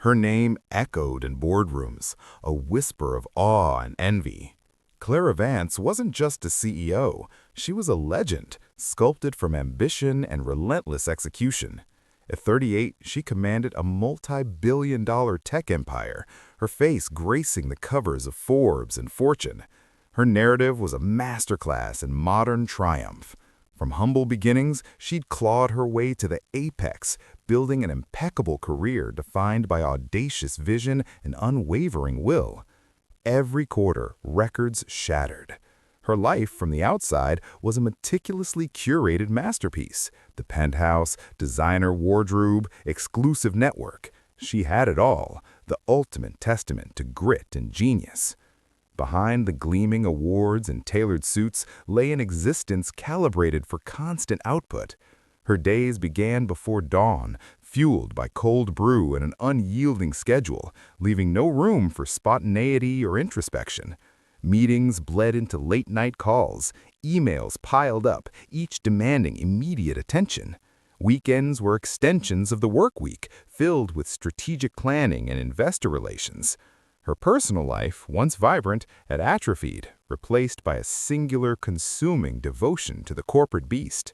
Her name echoed in boardrooms, a whisper of awe and envy. Clara Vance wasn't just a CEO, she was a legend, sculpted from ambition and relentless execution. At 38, she commanded a multi-billion-dollar tech empire, her face gracing the covers of Forbes and Fortune. Her narrative was a masterclass in modern triumph. From humble beginnings, she'd clawed her way to the apex, building an impeccable career defined by audacious vision and unwavering will. Every quarter, records shattered. Her life from the outside was a meticulously curated masterpiece. The penthouse, designer wardrobe, exclusive network. She had it all, the ultimate testament to grit and genius. Behind the gleaming awards and tailored suits lay an existence calibrated for constant output. Her days began before dawn, fueled by cold brew and an unyielding schedule, leaving no room for spontaneity or introspection. Meetings bled into late-night calls, emails piled up, each demanding immediate attention. Weekends were extensions of the work week, filled with strategic planning and investor relations. Her personal life, once vibrant, had atrophied, replaced by a singular, consuming devotion to the corporate beast.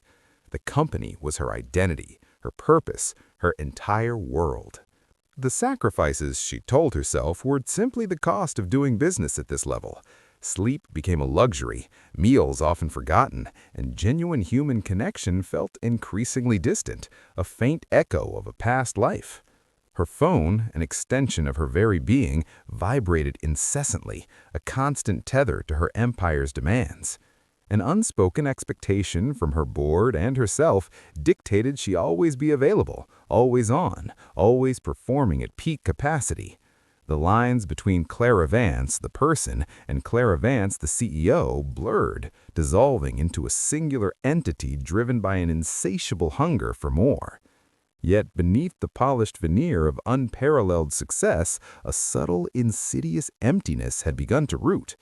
The company was her identity, her purpose, her entire world. The sacrifices, she told herself, were simply the cost of doing business at this level. Sleep became a luxury, meals often forgotten, and genuine human connection felt increasingly distant, a faint echo of a past life. Her phone, an extension of her very being, vibrated incessantly, a constant tether to her empire's demands. An unspoken expectation from her board and herself dictated she always be available, always on, always performing at peak capacity. The lines between Clara Vance, the person, and Clara Vance, the CEO, blurred, dissolving into a singular entity driven by an insatiable hunger for more. Yet beneath the polished veneer of unparalleled success, a subtle, insidious emptiness had begun to root.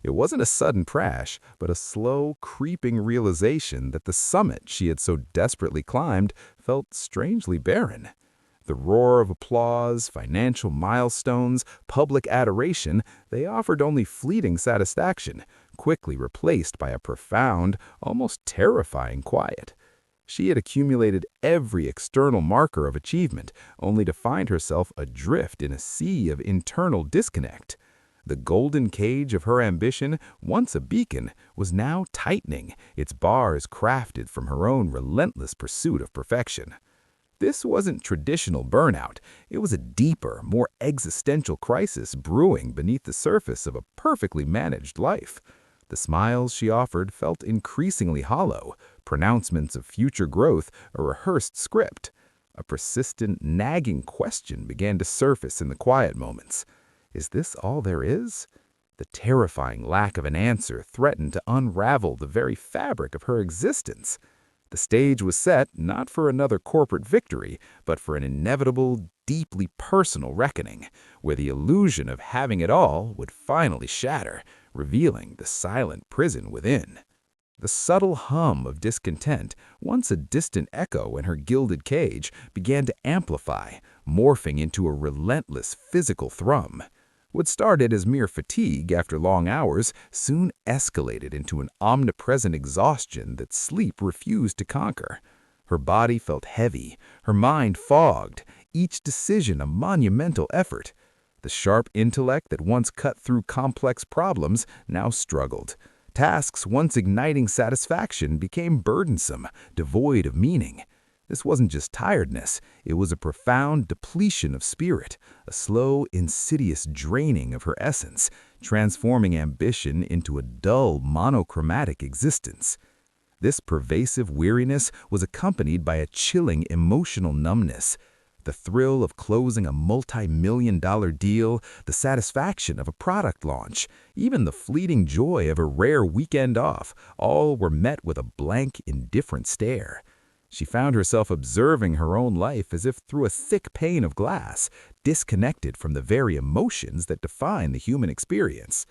It wasn't a sudden crash, but a slow, creeping realization that the summit she had so desperately climbed felt strangely barren. The roar of applause, financial milestones, public adoration, they offered only fleeting satisfaction, quickly replaced by a profound, almost terrifying quiet. She had accumulated every external marker of achievement, only to find herself adrift in a sea of internal disconnect. The golden cage of her ambition, once a beacon, was now tightening, its bars crafted from her own relentless pursuit of perfection. This wasn't traditional burnout. It was a deeper, more existential crisis brewing beneath the surface of a perfectly managed life. The smiles she offered felt increasingly hollow, pronouncements of future growth a rehearsed script. A persistent, nagging question began to surface in the quiet moments. Is this all there is? The terrifying lack of an answer threatened to unravel the very fabric of her existence. The stage was set not for another corporate victory, but for an inevitable, deeply personal reckoning, where the illusion of having it all would finally shatter, revealing the silent prison within. The subtle hum of discontent, once a distant echo in her gilded cage, began to amplify, morphing into a relentless physical thrum. What started as mere fatigue after long hours soon escalated into an omnipresent exhaustion that sleep refused to conquer. Her body felt heavy, her mind fogged, each decision a monumental effort. The sharp intellect that once cut through complex problems now struggled. Tasks once igniting satisfaction became burdensome, devoid of meaning. This wasn't just tiredness, it was a profound depletion of spirit, a slow, insidious draining of her essence, transforming ambition into a dull, monochromatic existence. This pervasive weariness was accompanied by a chilling emotional numbness. The thrill of closing a multi-million-dollar deal, the satisfaction of a product launch, even the fleeting joy of a rare weekend off, all were met with a blank, indifferent stare. She found herself observing her own life as if through a thick pane of glass, disconnected from the very emotions that define the human experience.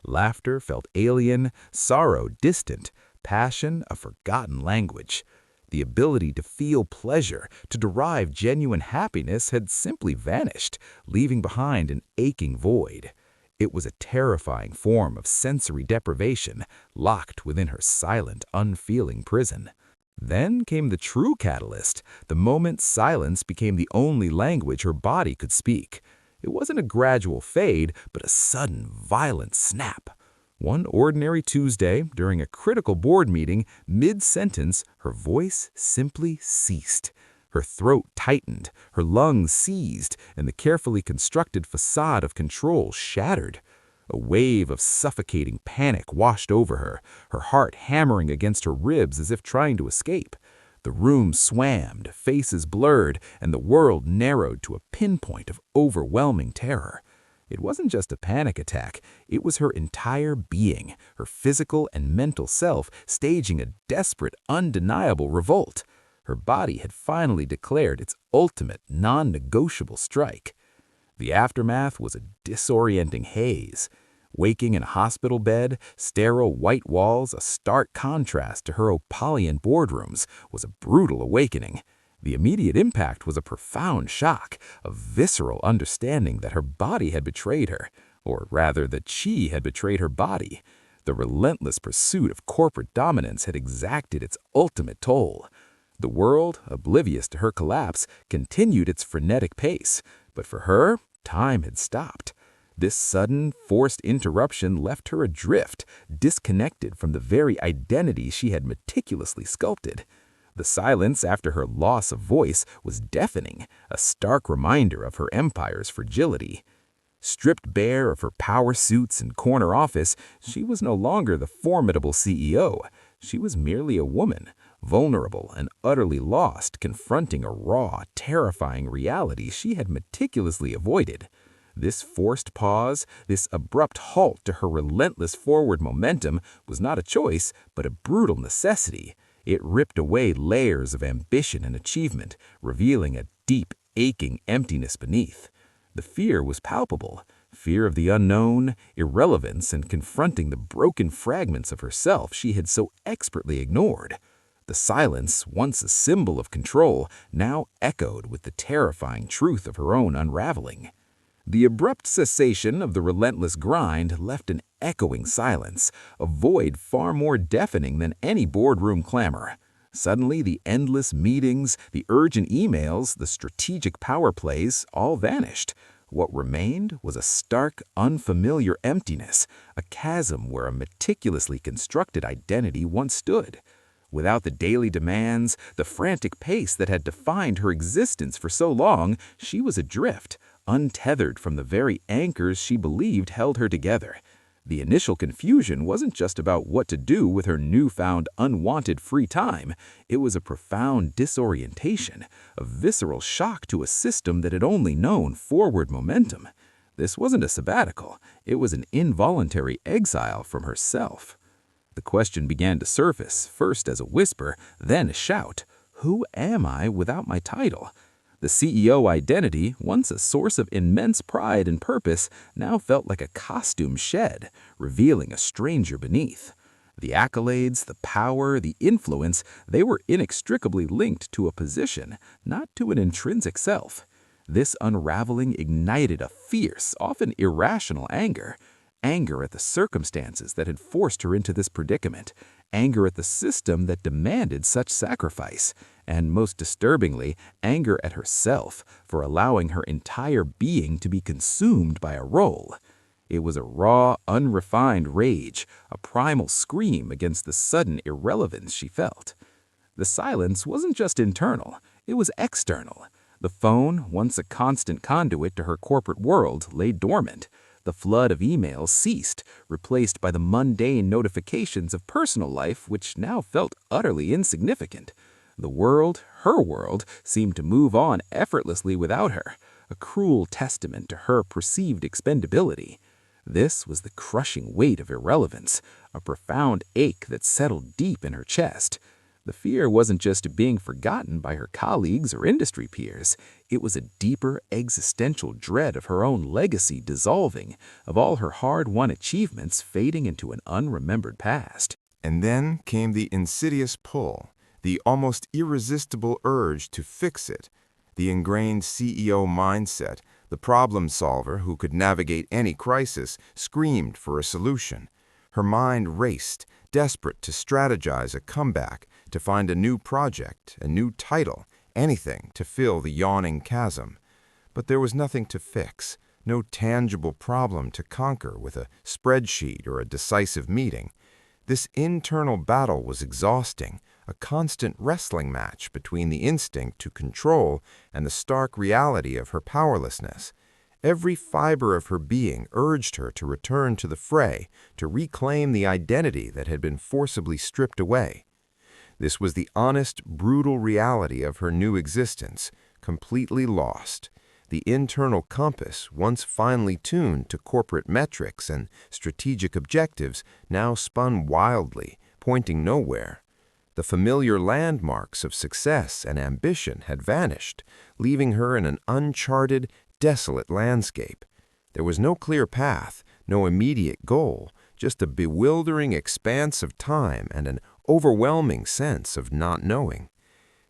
Laughter felt alien, sorrow distant, passion a forgotten language. The ability to feel pleasure, to derive genuine happiness had simply vanished, leaving behind an aching void. It was a terrifying form of sensory deprivation, locked within her silent, unfeeling prison. Then came the true catalyst, the moment silence became the only language her body could speak. It wasn't a gradual fade, but a sudden, violent snap. One ordinary Tuesday, during a critical board meeting, mid-sentence, her voice simply ceased. Her throat tightened, her lungs seized, and the carefully constructed facade of control shattered. A wave of suffocating panic washed over her, her heart hammering against her ribs as if trying to escape. The room swam, faces blurred, and the world narrowed to a pinpoint of overwhelming terror. It wasn't just a panic attack, it was her entire being, her physical and mental self staging a desperate, undeniable revolt. Her body had finally declared its ultimate, non-negotiable strike. The aftermath was a disorienting haze. Waking in a hospital bed, sterile white walls, a stark contrast to her opulent boardrooms, was a brutal awakening. The immediate impact was a profound shock, a visceral understanding that her body had betrayed her, or rather that she had betrayed her body. The relentless pursuit of corporate dominance had exacted its ultimate toll. The world, oblivious to her collapse, continued its frenetic pace, but for her, time had stopped. This sudden, forced interruption left her adrift, disconnected from the very identity she had meticulously sculpted. The silence after her loss of voice was deafening, a stark reminder of her empire's fragility. Stripped bare of her power suits and corner office, she was no longer the formidable CEO. She was merely a woman, vulnerable and utterly lost, confronting a raw, terrifying reality she had meticulously avoided. This forced pause, this abrupt halt to her relentless forward momentum was not a choice, but a brutal necessity. It ripped away layers of ambition and achievement, revealing a deep, aching emptiness beneath. The fear was palpable, fear of the unknown, irrelevance, and confronting the broken fragments of herself she had so expertly ignored. The silence, once a symbol of control, now echoed with the terrifying truth of her own unraveling. The abrupt cessation of the relentless grind left an echoing silence, a void far more deafening than any boardroom clamor. Suddenly, the endless meetings, the urgent emails, the strategic power plays all vanished. What remained was a stark, unfamiliar emptiness, a chasm where a meticulously constructed identity once stood. Without the daily demands, the frantic pace that had defined her existence for so long, she was adrift, untethered from the very anchors she believed held her together. The initial confusion wasn't just about what to do with her newfound unwanted free time. It was a profound disorientation, a visceral shock to a system that had only known forward momentum. This wasn't a sabbatical. It was an involuntary exile from herself. The question began to surface, first as a whisper, then a shout. Who am I without my title? The CEO identity, once a source of immense pride and purpose, now felt like a costume shed, revealing a stranger beneath. The accolades, the power, the influence, they were inextricably linked to a position, not to an intrinsic self. This unraveling ignited a fierce, often irrational anger. Anger at the circumstances that had forced her into this predicament, anger at the system that demanded such sacrifice, and most disturbingly, anger at herself for allowing her entire being to be consumed by a role. It was a raw, unrefined rage, a primal scream against the sudden irrelevance she felt. The silence wasn't just internal, it was external. The phone, once a constant conduit to her corporate world, lay dormant. The flood of emails ceased, replaced by the mundane notifications of personal life which now felt utterly insignificant. The world, her world, seemed to move on effortlessly without her, a cruel testament to her perceived expendability. This was the crushing weight of irrelevance, a profound ache that settled deep in her chest. The fear wasn't just being forgotten by her colleagues or industry peers. It was a deeper existential dread of her own legacy dissolving, of all her hard-won achievements fading into an unremembered past. And then came the insidious pull, the almost irresistible urge to fix it, the ingrained CEO mindset, the problem solver who could navigate any crisis, screamed for a solution. Her mind raced, desperate to strategize a comeback, to find a new project, a new title, anything to fill the yawning chasm. But there was nothing to fix, no tangible problem to conquer with a spreadsheet or a decisive meeting. This internal battle was exhausting, a constant wrestling match between the instinct to control and the stark reality of her powerlessness. Every fiber of her being urged her to return to the fray, to reclaim the identity that had been forcibly stripped away. This was the honest, brutal reality of her new existence, completely lost. The internal compass, once finely tuned to corporate metrics and strategic objectives, now spun wildly, pointing nowhere. The familiar landmarks of success and ambition had vanished, leaving her in an uncharted, desolate landscape. There was no clear path, no immediate goal, just a bewildering expanse of time and an overwhelming sense of not knowing.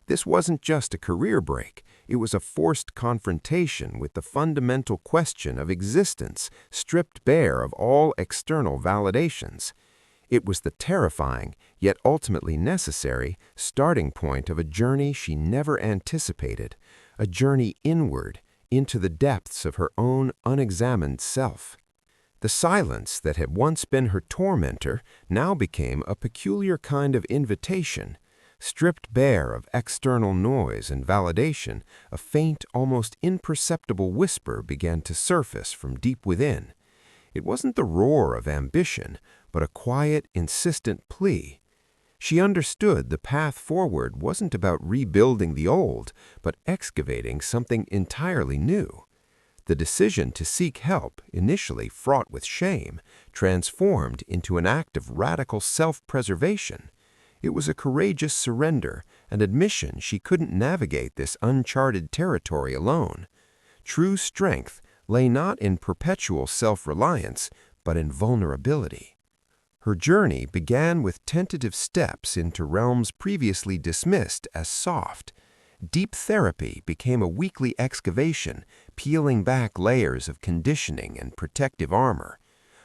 This wasn't just a career break, it was a forced confrontation with the fundamental question of existence, stripped bare of all external validations. It was the terrifying, yet ultimately necessary, starting point of a journey she never anticipated, a journey inward, into the depths of her own unexamined self. The silence that had once been her tormentor now became a peculiar kind of invitation. Stripped bare of external noise and validation, a faint, almost imperceptible whisper began to surface from deep within. It wasn't the roar of ambition, but a quiet, insistent plea. She understood the path forward wasn't about rebuilding the old, but excavating something entirely new. The decision to seek help, initially fraught with shame, transformed into an act of radical self-preservation. It was a courageous surrender, an admission she couldn't navigate this uncharted territory alone. True strength lay not in perpetual self-reliance, but in vulnerability. Her journey began with tentative steps into realms previously dismissed as soft. Deep therapy became a weekly excavation, peeling back layers of conditioning and protective armor.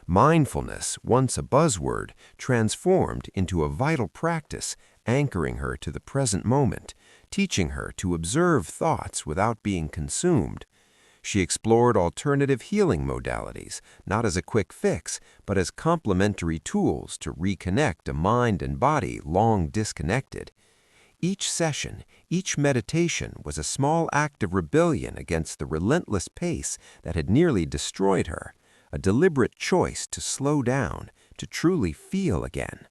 Mindfulness, once a buzzword, transformed into a vital practice, anchoring her to the present moment, teaching her to observe thoughts without being consumed. She explored alternative healing modalities, not as a quick fix, but as complementary tools to reconnect a mind and body long disconnected. Each session, each meditation was a small act of rebellion against the relentless pace that had nearly destroyed her, a deliberate choice to slow down, to truly feel again.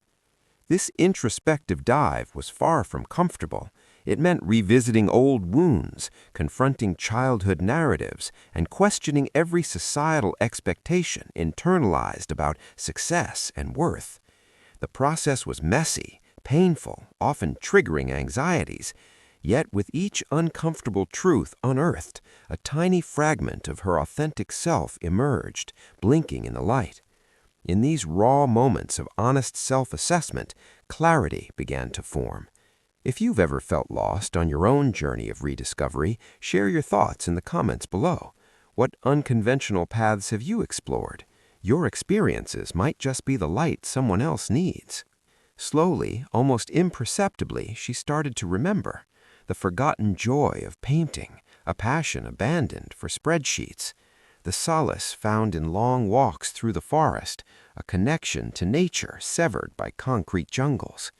This introspective dive was far from comfortable. It meant revisiting old wounds, confronting childhood narratives, and questioning every societal expectation internalized about success and worth. The process was messy, painful, often triggering anxieties. Yet with each uncomfortable truth unearthed, a tiny fragment of her authentic self emerged, blinking in the light. In these raw moments of honest self-assessment, clarity began to form. If you've ever felt lost on your own journey of rediscovery, share your thoughts in the comments below. What unconventional paths have you explored? Your experiences might just be the light someone else needs. Slowly, almost imperceptibly, she started to remember. The forgotten joy of painting, a passion abandoned for spreadsheets. The solace found in long walks through the forest, a connection to nature severed by concrete jungles.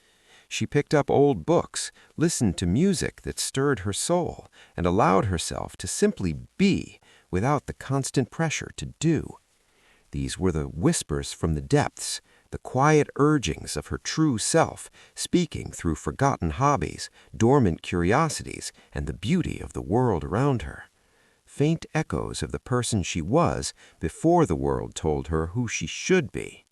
She picked up old books, listened to music that stirred her soul, and allowed herself to simply be without the constant pressure to do. These were the whispers from the depths, the quiet urgings of her true self, speaking through forgotten hobbies, dormant curiosities, and the beauty of the world around her. Faint echoes of the person she was before the world told her who she should be.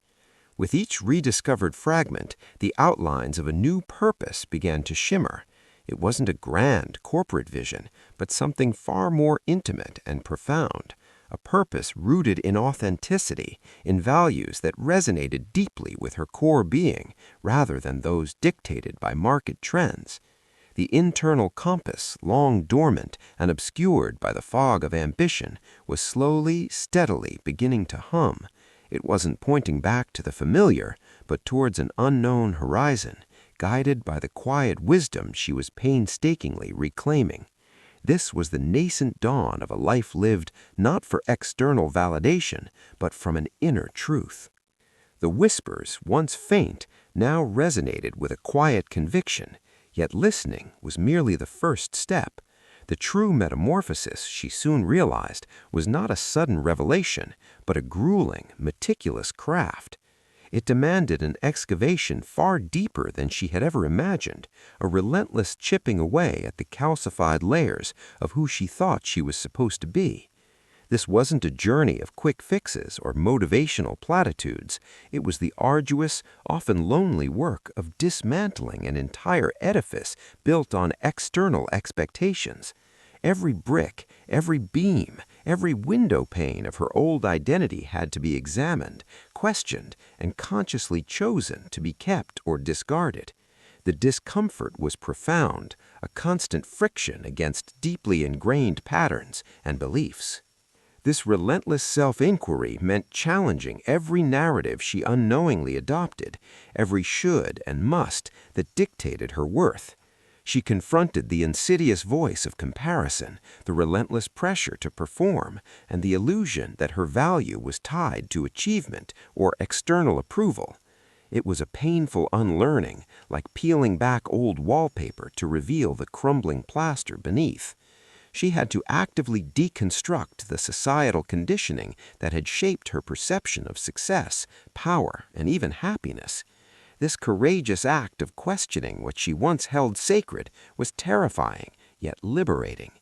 With each rediscovered fragment, the outlines of a new purpose began to shimmer. It wasn't a grand corporate vision, but something far more intimate and profound, a purpose rooted in authenticity, in values that resonated deeply with her core being rather than those dictated by market trends. The internal compass, long dormant and obscured by the fog of ambition, was slowly, steadily beginning to hum. It wasn't pointing back to the familiar, but towards an unknown horizon, guided by the quiet wisdom she was painstakingly reclaiming. This was the nascent dawn of a life lived not for external validation, but from an inner truth. The whispers, once faint, now resonated with a quiet conviction, yet listening was merely the first step. The true metamorphosis, she soon realized, was not a sudden revelation, but a grueling, meticulous craft. It demanded an excavation far deeper than she had ever imagined, a relentless chipping away at the calcified layers of who she thought she was supposed to be. This wasn't a journey of quick fixes or motivational platitudes. It was the arduous, often lonely work of dismantling an entire edifice built on external expectations. Every brick, every beam, every window pane of her old identity had to be examined, questioned, and consciously chosen to be kept or discarded. The discomfort was profound, a constant friction against deeply ingrained patterns and beliefs. This relentless self-inquiry meant challenging every narrative she unknowingly adopted, every should and must that dictated her worth. She confronted the insidious voice of comparison, the relentless pressure to perform, and the illusion that her value was tied to achievement or external approval. It was a painful unlearning, like peeling back old wallpaper to reveal the crumbling plaster beneath. She had to actively deconstruct the societal conditioning that had shaped her perception of success, power, and even happiness. This courageous act of questioning what she once held sacred was terrifying, yet liberating.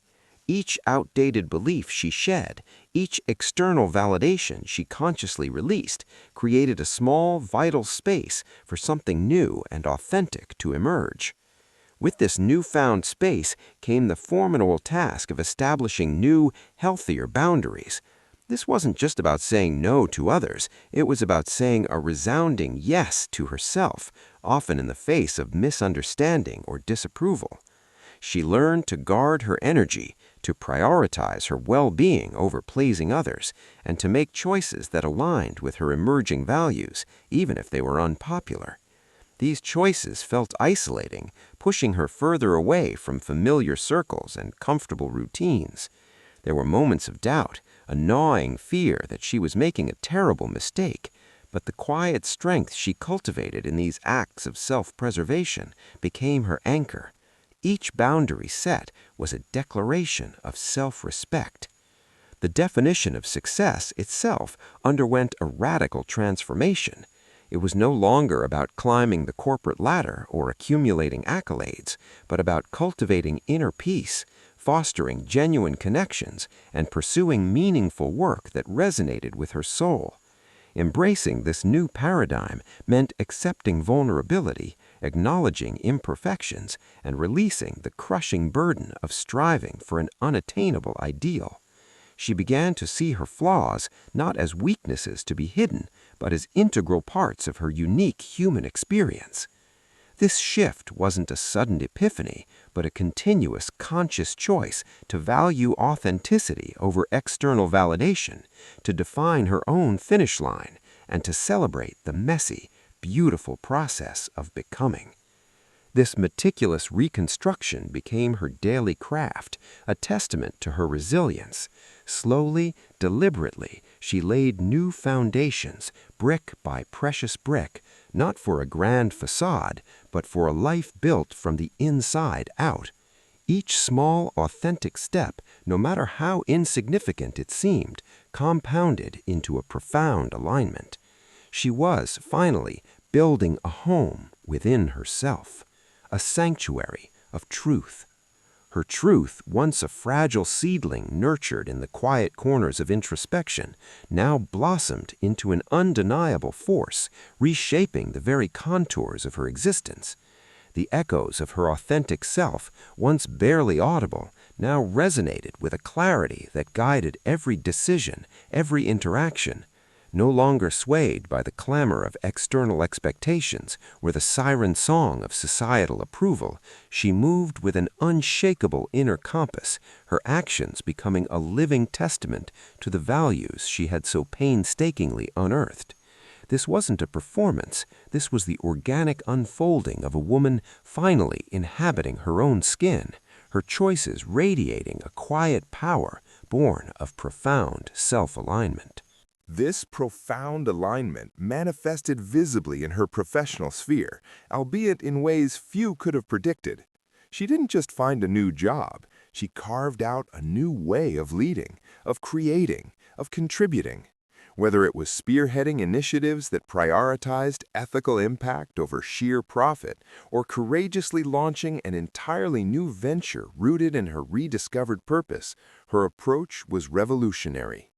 Each outdated belief she shed, each external validation she consciously released, created a small, vital space for something new and authentic to emerge. With this newfound space came the formidable task of establishing new, healthier boundaries. This wasn't just about saying no to others, it was about saying a resounding yes to herself, often in the face of misunderstanding or disapproval. She learned to guard her energy, to prioritize her well-being over pleasing others, and to make choices that aligned with her emerging values, even if they were unpopular. These choices felt isolating, pushing her further away from familiar circles and comfortable routines. There were moments of doubt, a gnawing fear that she was making a terrible mistake, but the quiet strength she cultivated in these acts of self-preservation became her anchor. Each boundary set was a declaration of self-respect. The definition of success itself underwent a radical transformation. It was no longer about climbing the corporate ladder or accumulating accolades, but about cultivating inner peace, fostering genuine connections, and pursuing meaningful work that resonated with her soul. Embracing this new paradigm meant accepting vulnerability, acknowledging imperfections, and releasing the crushing burden of striving for an unattainable ideal. She began to see her flaws not as weaknesses to be hidden, but as integral parts of her unique human experience. This shift wasn't a sudden epiphany, but a continuous conscious choice to value authenticity over external validation, to define her own finish line, and to celebrate the messy, beautiful process of becoming. This meticulous reconstruction became her daily craft, a testament to her resilience. Slowly, deliberately, she laid new foundations, brick by precious brick, not for a grand facade, but for a life built from the inside out. Each small, authentic step, no matter how insignificant it seemed, compounded into a profound alignment. She was, finally, building a home within herself, a sanctuary of truth. Her truth, once a fragile seedling nurtured in the quiet corners of introspection, now blossomed into an undeniable force, reshaping the very contours of her existence. The echoes of her authentic self, once barely audible, now resonated with a clarity that guided every decision, every interaction. No longer swayed by the clamor of external expectations or the siren song of societal approval, she moved with an unshakable inner compass, her actions becoming a living testament to the values she had so painstakingly unearthed. This wasn't a performance, this was the organic unfolding of a woman finally inhabiting her own skin, her choices radiating a quiet power born of profound self-alignment. This profound alignment manifested visibly in her professional sphere, albeit in ways few could have predicted. She didn't just find a new job, she carved out a new way of leading, of creating, of contributing. Whether it was spearheading initiatives that prioritized ethical impact over sheer profit, or courageously launching an entirely new venture rooted in her rediscovered purpose, her approach was revolutionary.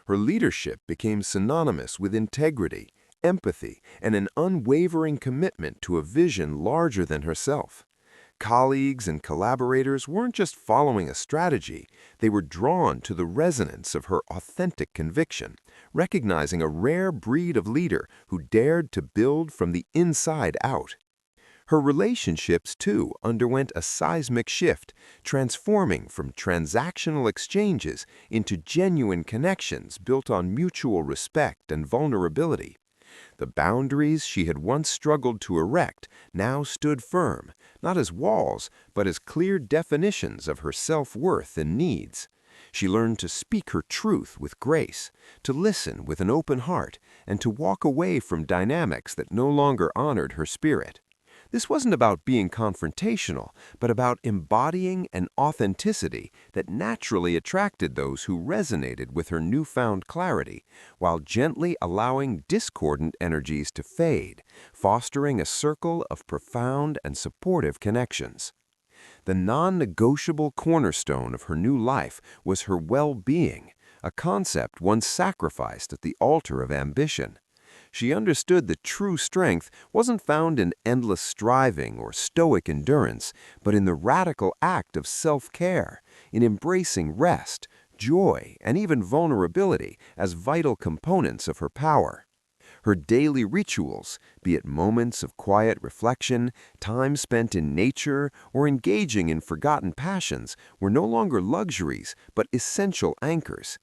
Her leadership became synonymous with integrity, empathy, and an unwavering commitment to a vision larger than herself. Colleagues and collaborators weren't just following a strategy, they were drawn to the resonance of her authentic conviction, recognizing a rare breed of leader who dared to build from the inside out. Her relationships, too, underwent a seismic shift, transforming from transactional exchanges into genuine connections built on mutual respect and vulnerability. The boundaries she had once struggled to erect now stood firm, not as walls, but as clear definitions of her self-worth and needs. She learned to speak her truth with grace, to listen with an open heart, and to walk away from dynamics that no longer honored her spirit. This wasn't about being confrontational, but about embodying an authenticity that naturally attracted those who resonated with her newfound clarity, while gently allowing discordant energies to fade, fostering a circle of profound and supportive connections. The non-negotiable cornerstone of her new life was her well-being, a concept once sacrificed at the altar of ambition. She understood that true strength wasn't found in endless striving or stoic endurance, but in the radical act of self-care, in embracing rest, joy, and even vulnerability as vital components of her power. Her daily rituals, be it moments of quiet reflection, time spent in nature, or engaging in forgotten passions, were no longer luxuries, but essential anchors.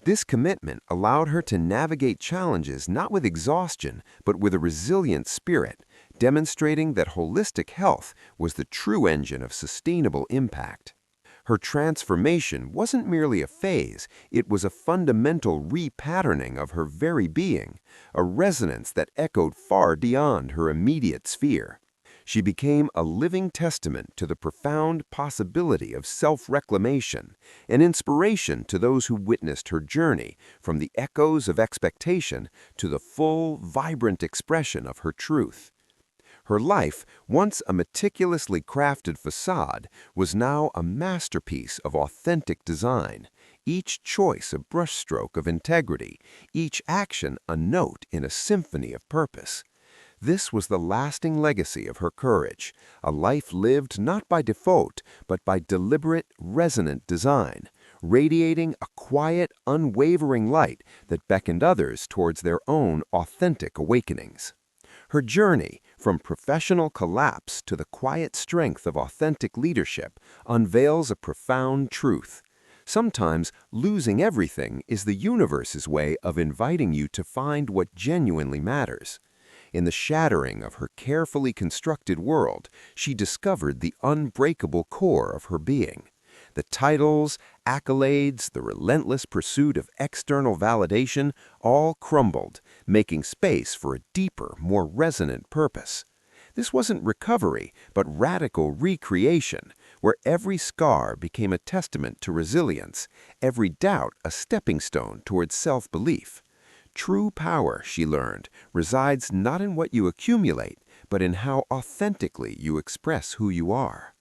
This commitment allowed her to navigate challenges not with exhaustion, but with a resilient spirit, demonstrating that holistic health was the true engine of sustainable impact. Her transformation wasn't merely a phase, it was a fundamental repatterning of her very being, a resonance that echoed far beyond her immediate sphere. She became a living testament to the profound possibility of self-reclamation, an inspiration to those who witnessed her journey, from the echoes of expectation to the full, vibrant expression of her truth. Her life, once a meticulously crafted facade, was now a masterpiece of authentic design, each choice a brushstroke of integrity, each action a note in a symphony of purpose. This was the lasting legacy of her courage, a life lived not by default, but by deliberate, resonant design, radiating a quiet, unwavering light that beckoned others towards their own authentic awakenings. Her journey, from professional collapse to the quiet strength of authentic leadership, unveils a profound truth. Sometimes losing everything is the universe's way of inviting you to find what genuinely matters. In the shattering of her carefully constructed world, she discovered the unbreakable core of her being. The titles, accolades, the relentless pursuit of external validation all crumbled, making space for a deeper, more resonant purpose. This wasn't recovery, but radical recreation, where every scar became a testament to resilience, every doubt a stepping stone towards self-belief. True power, she learned, resides not in what you accumulate, but in how authentically you express who you are.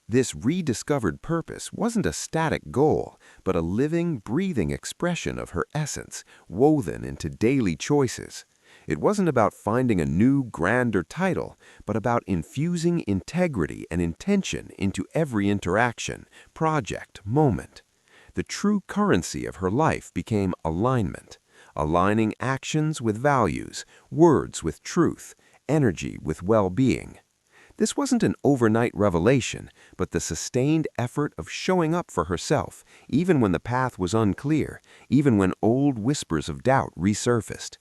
This rediscovered purpose wasn't a static goal, but a living, breathing expression of her essence, woven into daily choices. It wasn't about finding a new, grander title, but about infusing integrity and intention into every interaction, project, moment. The true currency of her life became alignment, aligning actions with values, words with truth, energy with well-being. This wasn't an overnight revelation, but the sustained effort of showing up for herself, even when the path was unclear, even when old whispers of doubt resurfaced.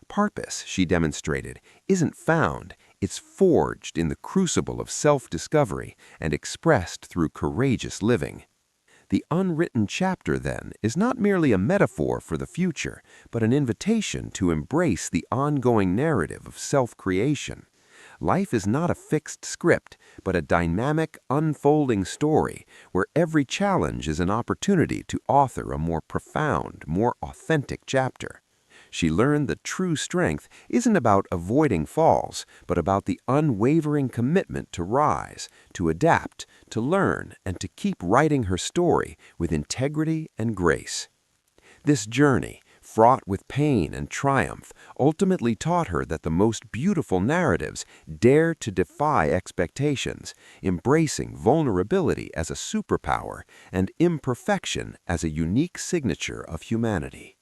Purpose, she demonstrated, isn't found, it's forged in the crucible of self-discovery and expressed through courageous living. The unwritten chapter, then, is not merely a metaphor for the future, but an invitation to embrace the ongoing narrative of self-creation. Life is not a fixed script, but a dynamic, unfolding story where every challenge is an opportunity to author a more profound, more authentic chapter. She learned that true strength isn't about avoiding falls, but about the unwavering commitment to rise, to adapt, to learn, and to keep writing her story with integrity and grace. This journey, fraught with pain and triumph, ultimately taught her that the most beautiful narratives dare to defy expectations, embracing vulnerability as a superpower and imperfection as a unique signature of humanity.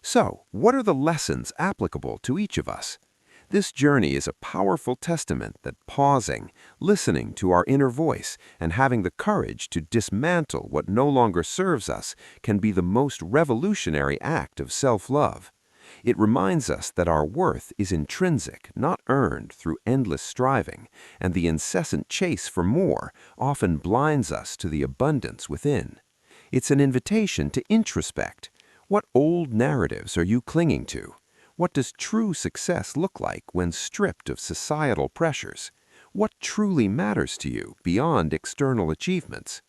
So, what are the lessons applicable to each of us? This journey is a powerful testament that pausing, listening to our inner voice, and having the courage to dismantle what no longer serves us can be the most revolutionary act of self-love. It reminds us that our worth is intrinsic, not earned through endless striving, and the incessant chase for more often blinds us to the abundance within. It's an invitation to introspect. What old narratives are you clinging to? What does true success look like when stripped of societal pressures? What truly matters to you beyond external achievements?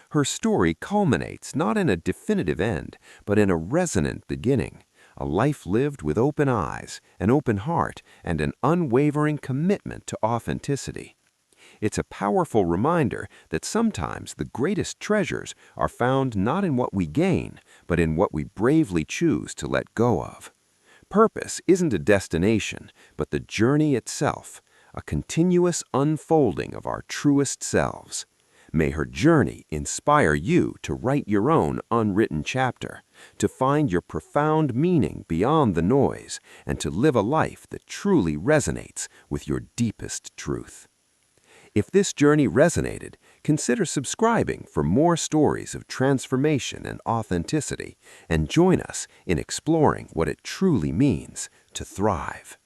Her story culminates not in a definitive end, but in a resonant beginning, a life lived with open eyes, an open heart, and an unwavering commitment to authenticity. It's a powerful reminder that sometimes the greatest treasures are found not in what we gain, but in what we bravely choose to let go of. Purpose isn't a destination, but the journey itself, a continuous unfolding of our truest selves. May her journey inspire you to write your own unwritten chapter, to find your profound meaning beyond the noise, and to live a life that truly resonates with your deepest truth. If this journey resonated, consider subscribing for more stories of transformation and authenticity, and join us in exploring what it truly means to thrive.